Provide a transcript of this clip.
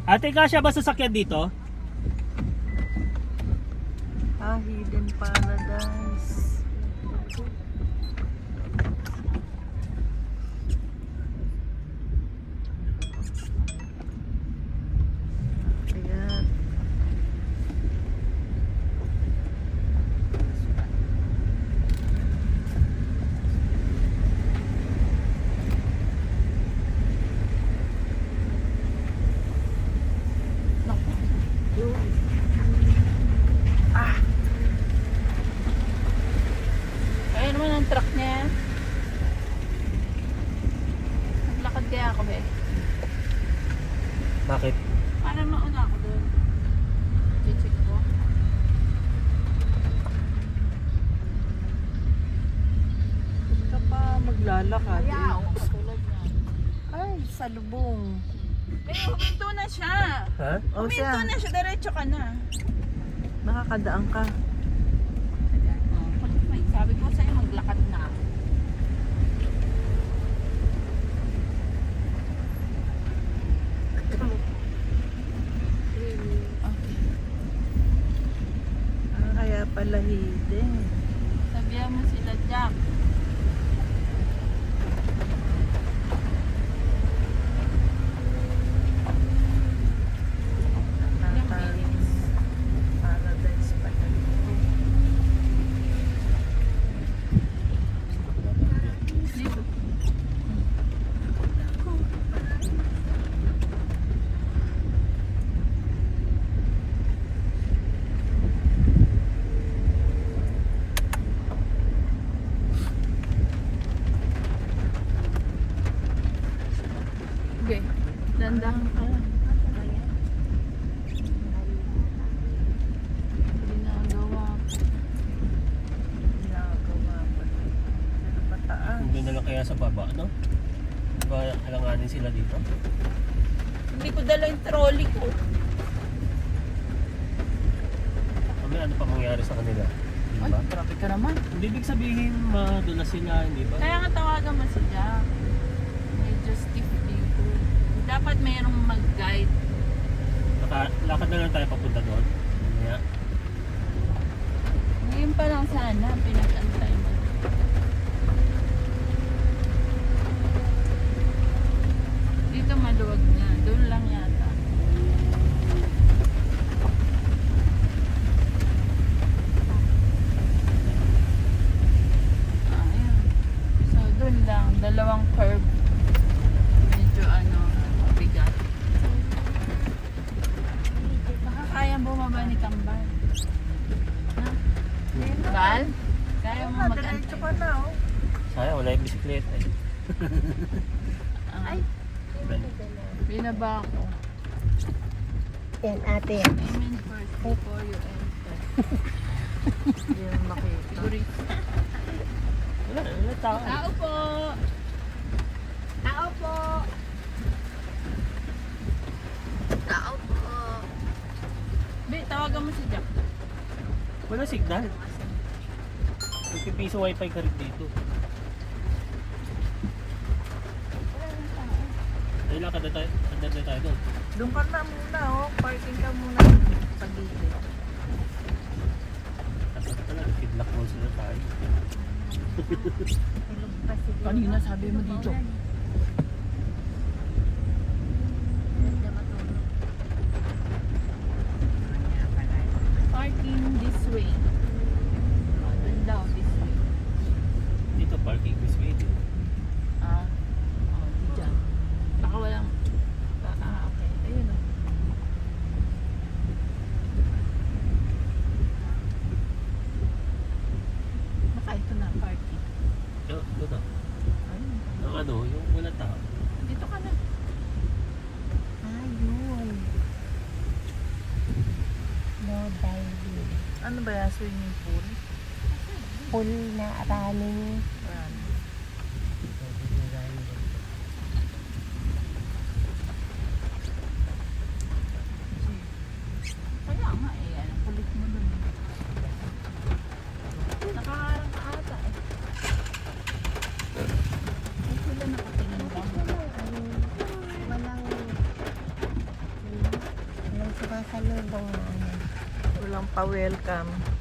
Ate, kasya ba sasakyan dito? Hidden Paradise. Ayan. Ayun naman ang truck niya. Naglakad kaya ako ba eh. Bakit? Parang mauna ako doon. I-check ko. Ba't ka pa maglalakad? Ayaw. Katulad niya. Ay, salubong. Eh, huminto na siya. Ha? O Huminto siya, na siya. Diretso ka na. nakakadaan ka. Sabi ko sa'yo, maglakad na ako. Kaya pala hidden. Sabihan mo sila, Jack. Paradise pala. Dito. Okay. Dandahan ka lang. Ginagawa ko. Ginagawa pa. Ano pa taas? Hindi na lang kaya sa baba, no? Diba alanganin sila dito? Hindi ko dala yung trolley ko. Kami ano pa mangyari sa kanila? Ay, Diba? grabe ka naman. Hindi ibig sabihin madulas sila, hindi ba? Kaya nga tawagan mo si Jack. Medyo stiff dito. Dapat mayroong mag-guide. Lakad na lang tayo papunta doon. Mamaya. Ngayon pa lang sana, pinag-antay mo. Dito maluwag na. Doon lang yata. Ayan. So, doon lang. Dalawang curve. Medyo bigat. Baka kaya bumaba ni Kambal. Ha? Bal? Kaya mo Diretso mag-antay. ka na, oh. Sayang, wala yung bisikleta eh. Ay, binaba ako. Yan, ate. Amen first before you enter. Hindi mo makita. Sigurito. Wala tao. Tao po! Tao po. Tao po! Be, tawagan mo si Jack. Wala signal. Nagpipiso wifi ka rin dito. Ay, lakad na tayo doon. Doon ka na muna, oh. Parking ka muna sa gilid. Kasi talaga, kidlock mo sila tayo. Tulog pa si Kanina sabi mo dito. Ganda matulog. Parking this way. Doon daw, this way. Dito, parking this way din. Di dyan. Baka walang... okay. Ayun o. Baka ito na, parking. Ito na. Ayun. Ang ano, yung wala tao. Dito ka na. Ayun. No diving. Ano ba yan? Swimming pool? Pool na running. Kaya nga eh, ang kulit mo dun. Nakaharang ka ata eh. Ay, sila Masalubong na ano. Walang pa-welcome.